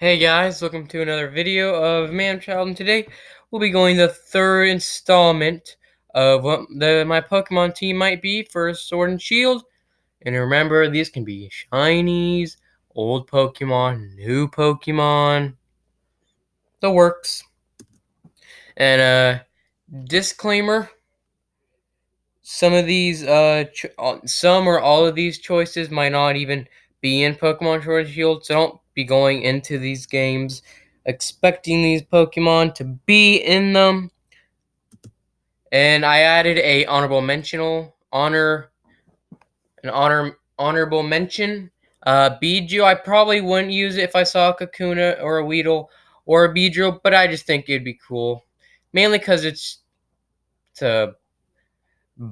Hey guys, welcome to another video of Man-Child, and today we'll be going the third installment of what my Pokemon team might be for Sword and Shield. And remember, these can be shinies, old Pokemon, new Pokemon, the works. And disclaimer: some of these, some or all of these choices might not even be in Pokemon Sword and Shield, so don't be going into these games expecting these Pokemon to be in them. And I added a honorable mention. Bijou, I probably wouldn't use it if I saw a Kakuna or a Weedle or a Beedrill, but I just think it'd be cool, mainly because it's a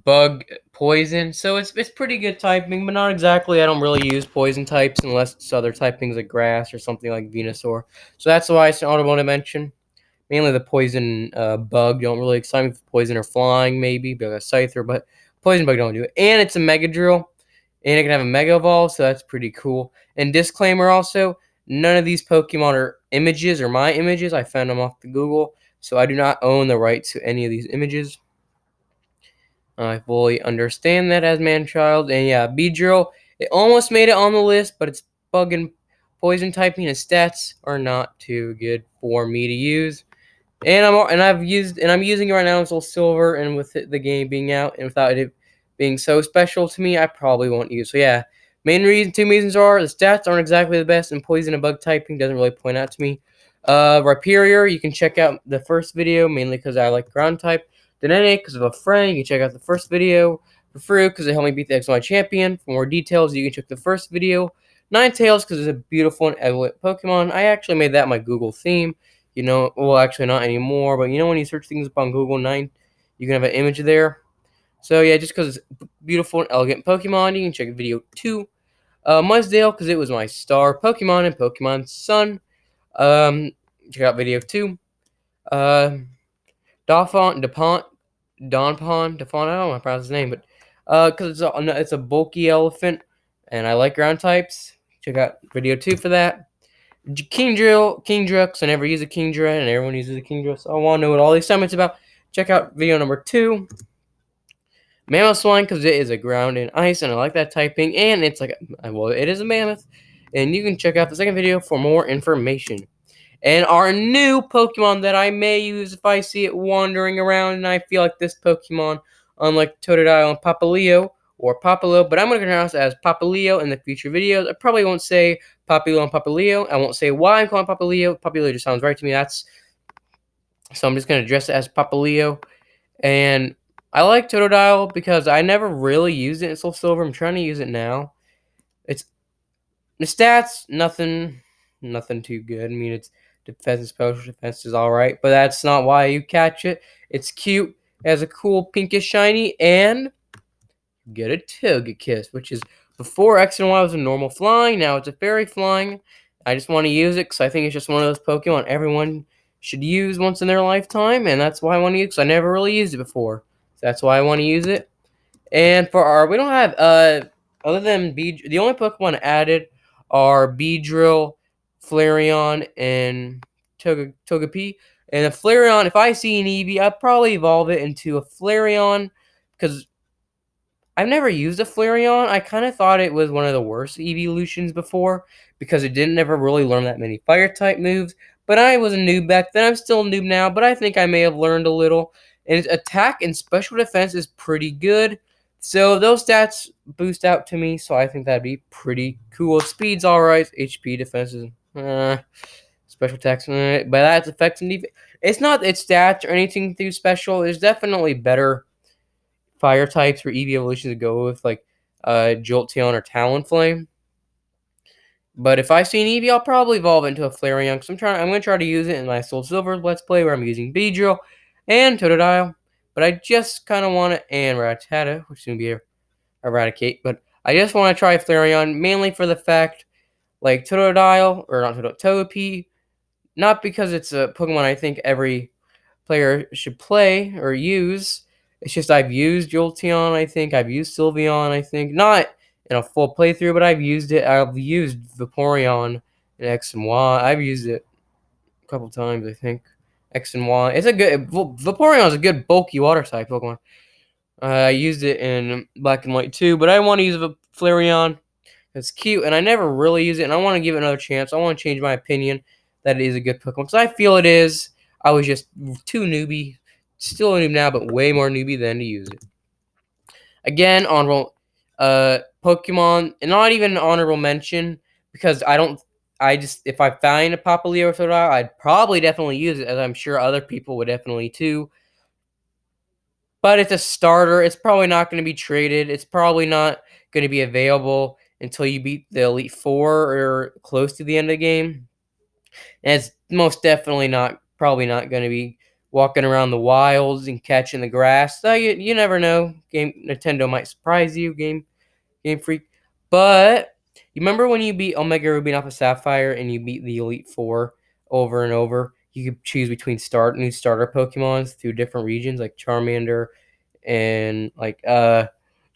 bug poison, so it's pretty good typing, but not exactly. I don't really use poison types unless it's other typings like grass or something like Venusaur. So that's why it's an honorable mention. Mainly the poison bug don't really excite me. Poison or flying maybe, like a Scyther, but poison bug don't do it. And it's a Mega Drill, and it can have a Mega Evolve, so that's pretty cool. And disclaimer also, none of these Pokemon are images or my images. I found them off the Google, so I do not own the rights to any of these images. I fully understand that as man-child. And yeah, Beedrill, it almost made it on the list, but its bug and poison typing and stats are not too good for me to use. And I'm using it right now in Soul Silver, and with the game being out and without it being so special to me, I probably won't use. So yeah, two reasons are the stats aren't exactly the best, and poison and bug typing doesn't really point out to me. Rhyperior, you can check out the first video mainly because I like ground type. Denene, because of a friend, you can check out the first video. For Fruit, because it helped me beat the XY champion. For more details, you can check the first video. Ninetales, because it's a beautiful and elegant Pokemon. I actually made that my Google theme. Well, actually not anymore, but when you search things up on Google 9, you can have an image there. So yeah, just because it's beautiful and elegant Pokemon, you can check video 2. Mudsdale, because it was my star Pokemon in Pokemon Sun. Check out video 2. Donphan, I don't know how to pronounce his name, but because it's a bulky elephant, and I like ground types. Check out video 2 for that. Kingdra, because I never use a Kingdra, and everyone uses a Kingdra, so I want to know what all these summons about. Check out video number 2. Mammoth because it is a ground and ice, and I like that typing, and it's like, well, it is a mammoth, and you can check out the second video for more information. And our new Pokemon that I may use if I see it wandering around, and I feel like this Pokemon, unlike Totodile and Papaleo, or Papalo, but I'm going to pronounce it as Papaleo in the future videos. I probably won't say Papilio and Papaleo. I won't say why I'm calling Papaleo. Papaleo just sounds right to me. So I'm just going to address it as Papaleo. And I like Totodile because I never really used it in Soul Silver. I'm trying to use it now. It's the stats, nothing too good. I mean, its defense and special defense is all right, but that's not why you catch it. It's cute. It has a cool pinkish shiny, and you get a Togekiss, which is before X and Y was a normal flying. Now it's a fairy flying. I just want to use it because I think it's just one of those Pokemon everyone should use once in their lifetime, and that's why I want to use it because I never really used it before. So that's why I want to use it. And for we don't have other than the only Pokemon added are Beedrill, Flareon, and Togepi. And a Flareon, if I see an Eevee, I'd probably evolve it into a Flareon because I've never used a Flareon. I kind of thought it was one of the worst evolutions before because it didn't ever really learn that many fire type moves. But I was a noob back then. I'm still a noob now, but I think I may have learned a little. And its attack and special defense is pretty good. So those stats boost out to me, so I think that'd be pretty cool. Speed's alright. HP defense is special attacks, but that's effects and defense. It's not its stats or anything too special. There's definitely better fire types for EV evolution to go with, like Jolteon or Talonflame. But if I see an Eevee, I'll probably evolve it into a Flareon. Cause I'm gonna try to use it in my Soul Silver Let's Play where I'm using Beedrill and Totodile. But I just kind of want it, and Rattata, which is gonna be Eradicate. But I just want to try Flareon mainly for the fact, like Totodile or not Totodile, Togepi, not because it's a Pokemon I think every player should play or use. It's just I've used Jolteon, I think. I've used Sylveon, I think. Not in a full playthrough, but I've used it. I've used Vaporeon and X and Y. I've used it a couple times, I think. X and Y. It's a good. Vaporeon is a good bulky water type Pokemon. I used it in Black and White too, but I want to use a Flareon. It's cute, and I never really use it, and I want to give it another chance. I want to change my opinion that it is a good Pokemon, because I feel it is. I was just too newbie. Still a noob now, but way more newbie than to use it. Again, honorable Pokemon, and not even an honorable mention, because if I find a Papaleo or Totodile, I'd probably definitely use it, as I'm sure other people would definitely too. But it's a starter. It's probably not going to be traded. It's probably not going to be available until you beat the Elite Four or close to the end of the game. And it's most definitely probably not going to be walking around the wilds and catching the grass. So you never know. Nintendo might surprise you, Game Freak. But you remember when you beat Omega Ruby and Alpha Sapphire and you beat the Elite Four over and over? You could choose between new starter Pokemons through different regions, like Charmander and like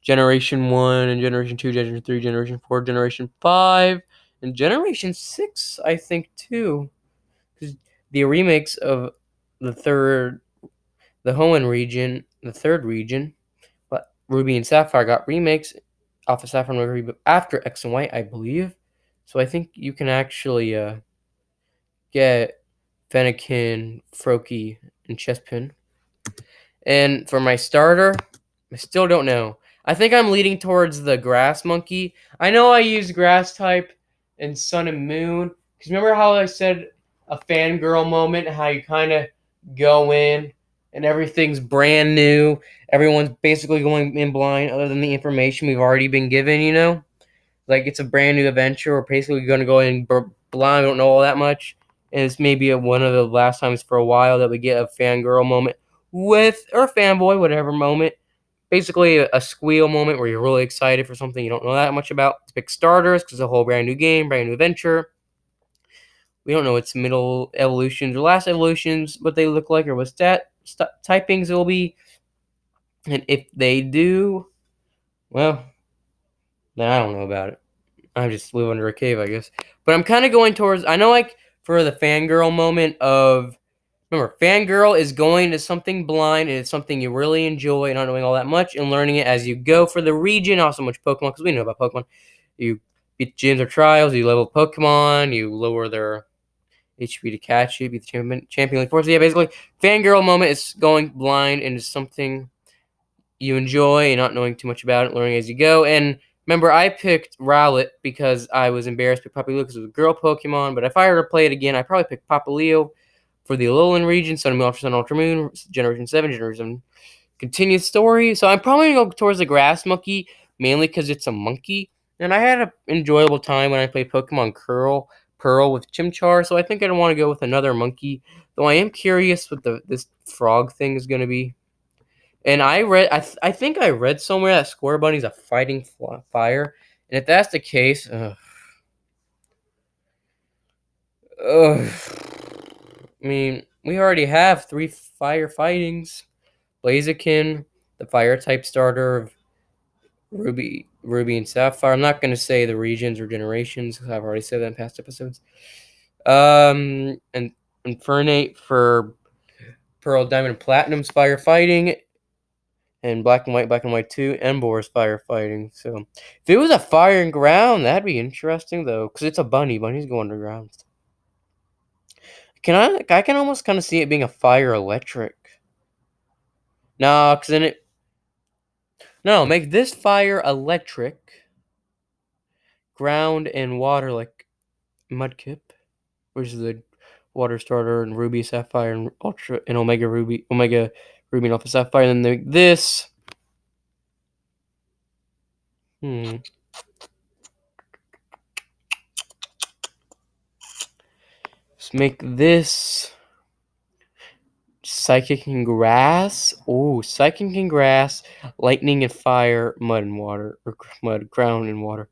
Generation 1 and Generation 2, Generation 3, Generation 4, Generation 5, and Generation 6, I think, too. Because the remakes of the Hoenn region, the third region, but Ruby and Sapphire got remakes off of Sapphire and Ruby after X and Y, I believe. So I think you can actually get Fennekin, Froakie, and Chespin. And for my starter, I still don't know. I think I'm leading towards the Grass Monkey. I know I used Grass type in Sun and Moon. Because remember how I said a fangirl moment, how you kind of go in and everything's brand new. Everyone's basically going in blind other than the information we've already been given, you know? Like it's a brand new adventure. We're basically going to go in blind. We don't know all that much. And it's maybe one of the last times for a while that we get a fangirl moment or fanboy, whatever moment. Basically a squeal moment where you're really excited for something you don't know that much about. It's pick starters because it's a whole brand new game, brand new adventure. We don't know its middle evolutions or last evolutions, what they look like or what typings will be. And if they do, well, then I don't know about it. I just live under a cave, I guess. But I'm kind of going towards, I know, like, for the fangirl moment of, remember, fangirl is going to something blind, and it's something you really enjoy, not knowing all that much, and learning it as you go. For the region, not so much Pokemon, because we know about Pokemon. You beat gyms or trials, you level Pokemon, you lower their HP to catch you, beat the champion like force. Yeah, basically, fangirl moment is going blind into something you enjoy and not knowing too much about it, learning as you go. And remember, I picked Rowlet because I was embarrassed to pick Papaleo because it was a girl Pokemon. But if I were to play it again, I'd probably pick Papaleo for the Alolan region, Sun and Moon, Ultra Sun, Ultra Moon, Generation 7, Generation continued story. So I'm probably going to go towards the Grass Monkey, mainly because it's a monkey. And I had an enjoyable time when I played Pokemon Pearl with Chimchar, so I think I'd want to go with another monkey. Though I am curious what this frog thing is going to be. And I think I read somewhere that Square Bunny's a fighting fire, and if that's the case, I mean, we already have 3 fire fightings. Blaziken, the fire type starter of Ruby and Sapphire. I'm not going to say the regions or generations because I've already said that in past episodes. And Infernape for Pearl, Diamond, and Platinum's firefighting, and Black and White 2, Embor's firefighting. So if it was a fire and ground, that'd be interesting though, because it's a bunny. Bunnies go underground. I can almost kind of see it being a fire electric. No, because then make this fire electric, ground and water like Mudkip, which is the water starter, and Ruby, Sapphire, and Ultra, and Omega Ruby, and Alpha Sapphire, and then this. Let's make this Psychic and Grass. Oh, Psychic and Grass, Lightning and Fire, Mud and Water, or Mud, Ground and Water.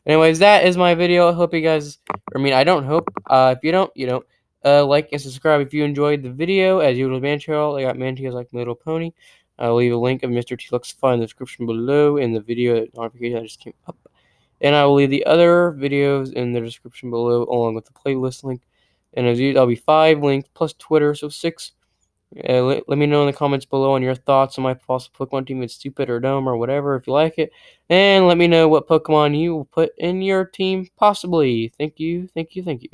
Anyways, that is my video. I hope you guys, I don't hope. If you don't, you don't. Like and subscribe if you enjoyed the video. As usual, Mantrail, I got Mantias like My Little Pony. I'll leave a link of MrTLexify in the description below in the video notification that just came up. And I will leave the other videos in the description below, along with the playlist link. And as usual, that'll be 5 links plus Twitter, so 6. Let me know in the comments below on your thoughts on my possible Pokemon team. It's stupid or dumb or whatever, if you like it. And let me know what Pokemon you will put in your team, possibly. Thank you, thank you, thank you.